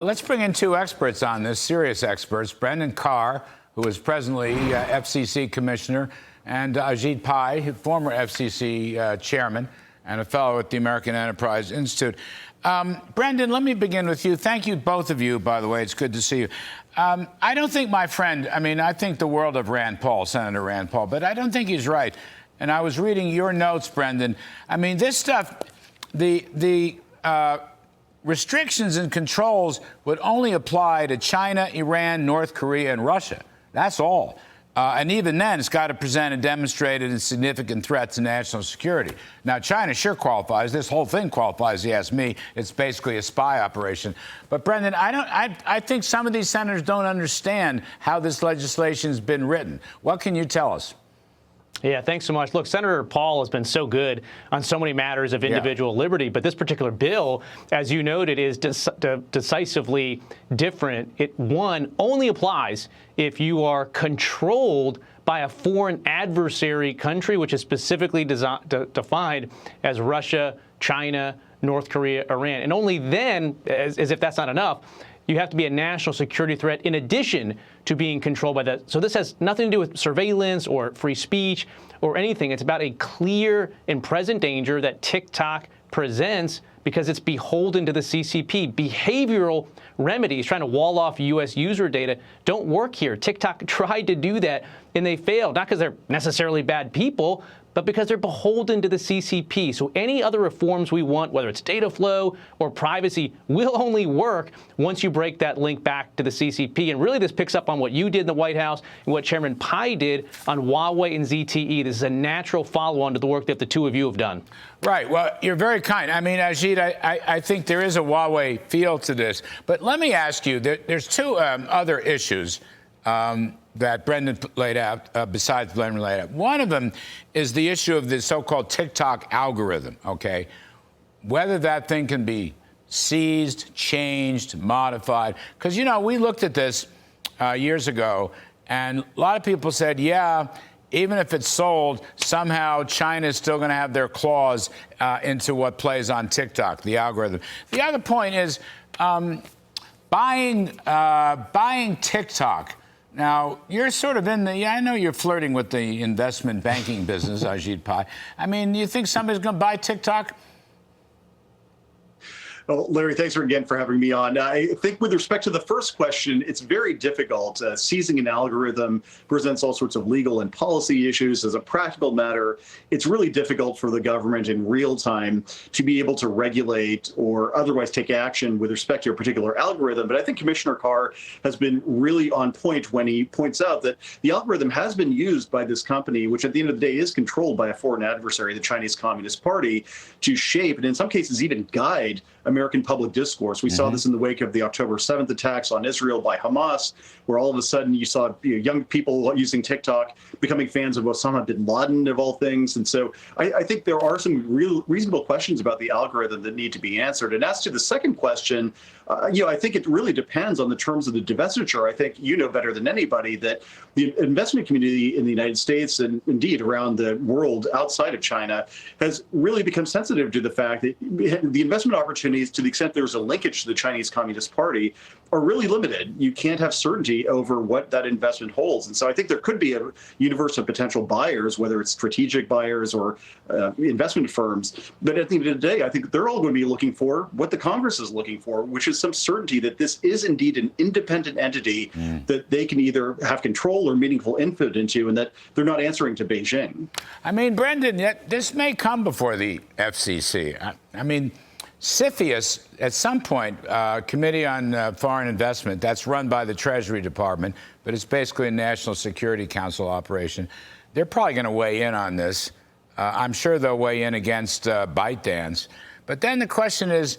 Let's bring in two experts on this, serious experts. Brendan Carr, who is presently FCC commissioner, and Ajit Pai, former FCC chairman and a fellow at the American Enterprise Institute. Brendan, let me begin with you. Thank you, both of you, by the way. It's good to see you. I don't think my friend, I think the world of Rand Paul, Senator Rand Paul, but I don't think he's right. And I was reading your notes, Brendan. This stuff, the restrictions and controls would only apply to China, Iran, North Korea, and Russia. That's all. And even then, it's got to present a demonstrated and significant threat to national security. Now, China sure qualifies. This whole thing qualifies, you ask me. It's basically a spy operation. But, Brendan, I think some of these senators don't understand how this legislation's been written. What can you tell us? Yeah, thanks so much. Look, Senator Paul has been so good on so many matters of individual liberty, but this particular bill, as you noted, is decisively different. It, one, only applies if you are controlled by a foreign adversary country, which is specifically defined as Russia, China, North Korea, Iran. And only then, as if that's not enough, you have to be a national security threat in addition to being controlled by that. So this has nothing to do with surveillance or free speech or anything. It's about a clear and present danger that TikTok presents because it's beholden to the CCP. Behavioral remedies trying to wall off U.S. user data don't work here. TikTok tried to do that and they failed, not because they're necessarily bad people, but because they're beholden to the CCP. So any other reforms we want, whether it's data flow or privacy, will only work once you break that link back to the CCP. And really, this picks up on what you did in the White House and what Chairman Pai did on Huawei and ZTE. This is a natural follow-on to the work that the two of you have done. Right. Well, you're very kind. Ajit, I think there is a Huawei feel to this. But let me ask you, there's two other issues that Brendan laid out, besides Brendan laid out. One of them is the issue of the so-called TikTok algorithm, okay? Whether that thing can be seized, changed, modified. Because, we looked at this years ago, and a lot of people said, yeah, even if it's sold, somehow China's still going to have their claws into what plays on TikTok, the algorithm. The other point is buying TikTok. Now, you're sort of I know you're flirting with the investment banking business, Ajit Pai. You think somebody's going to buy TikTok? Well, Larry, thanks again for having me on. I think with respect to the first question, it's very difficult. Seizing an algorithm presents all sorts of legal and policy issues. As a practical matter, it's really difficult for the government in real time to be able to regulate or otherwise take action with respect to a particular algorithm. But I think Commissioner Carr has been really on point when he points out that the algorithm has been used by this company, which at the end of the day is controlled by a foreign adversary, the Chinese Communist Party, to shape and in some cases even guide American public discourse. We saw this in the wake of the October 7th attacks on Israel by Hamas, where all of a sudden you saw young people using TikTok becoming fans of Osama bin Laden, of all things. And so I think there are some reasonable questions about the algorithm that need to be answered. And as to the second question, I think it really depends on the terms of the divestiture. I think you know better than anybody that the investment community in the United States and indeed around the world outside of China has really become sensitive to the fact that the investment opportunities, to the extent there's a linkage to the Chinese Communist Party, are really limited. You can't have certainty over what that investment holds. And so I think there could be a universe of potential buyers, whether it's strategic buyers or investment firms. But at the end of the day, I think they're all going to be looking for what the Congress is looking for, which is some certainty that this is indeed an independent entity that they can either have control or meaningful input into, and that they're not answering to Beijing. Brendan, this may come before the FCC. CFIUS, at some point, Committee on Foreign Investment, that's run by the Treasury Department, but it's basically a National Security Council operation. They're probably going to weigh in on this. I'm sure they'll weigh in against ByteDance. But then the question is,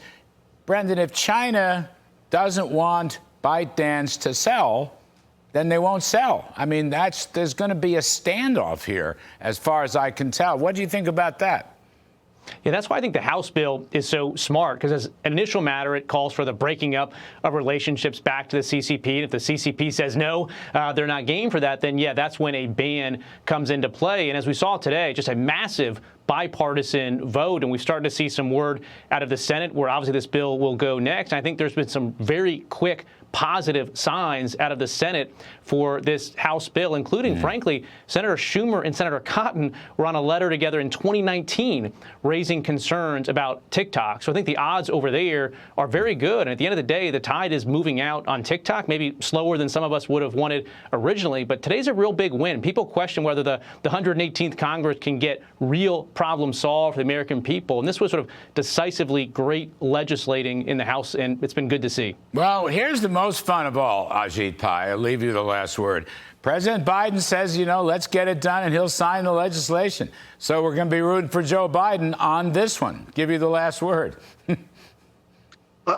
Brendan, if China doesn't want ByteDance to sell, then they won't sell. There's going to be a standoff here, as far as I can tell. What do you think about that? Yeah, that's why I think the House bill is so smart, because as an initial matter, it calls for the breaking up of relationships back to the CCP. And if the CCP says no, they're not game for that, then yeah, that's when a ban comes into play. And as we saw today, just a massive bipartisan vote, and we've started to see some word out of the Senate where obviously this bill will go next. And I think there's been some very quick positive signs out of the Senate for this House bill, including, frankly, Senator Schumer and Senator Cotton were on a letter together in 2019 raising concerns about TikTok. So I think the odds over there are very good. And at the end of the day, the tide is moving out on TikTok, maybe slower than some of us would have wanted originally. But today's a real big win. People question whether the 118th Congress can get real problems solved for the American people. And this was sort of decisively great legislating in the House, and it's been good to see. Well, here's the most fun of all, Ajit Pai. I'll leave you the last word. President Biden says, let's get it done, and he'll sign the legislation. So we're going to be rooting for Joe Biden on this one. Give you the last word.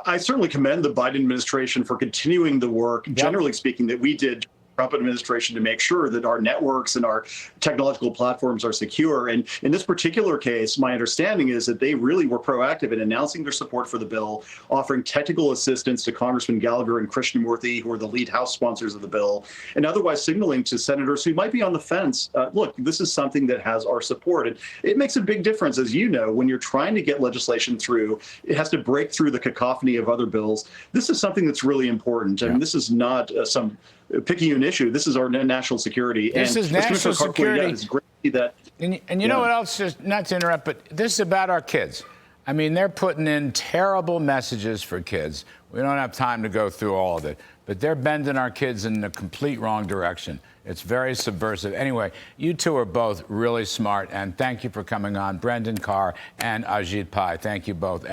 I certainly commend the Biden administration for continuing the work, generally speaking, that we did Trump administration to make sure that our networks and our technological platforms are secure. And in this particular case, my understanding is that they really were proactive in announcing their support for the bill, offering technical assistance to Congressman Gallagher and Krishnamurthy, who are the lead House sponsors of the bill, and otherwise signaling to senators who might be on the fence, look, this is something that has our support. And it makes a big difference, as you know, when you're trying to get legislation through, it has to break through the cacophony of other bills. This is something that's really important. I mean, this is not some picking an issue. This is our national security. This is national security. It's great to see that. And you know what else? Just not to interrupt, but this is about our kids. I mean, they're putting in terrible messages for kids. We don't have time to go through all of it, but they're bending our kids in the complete wrong direction. It's very subversive. Anyway, you two are both really smart, and thank you for coming on. Brendan Carr and Ajit Pai, thank you both.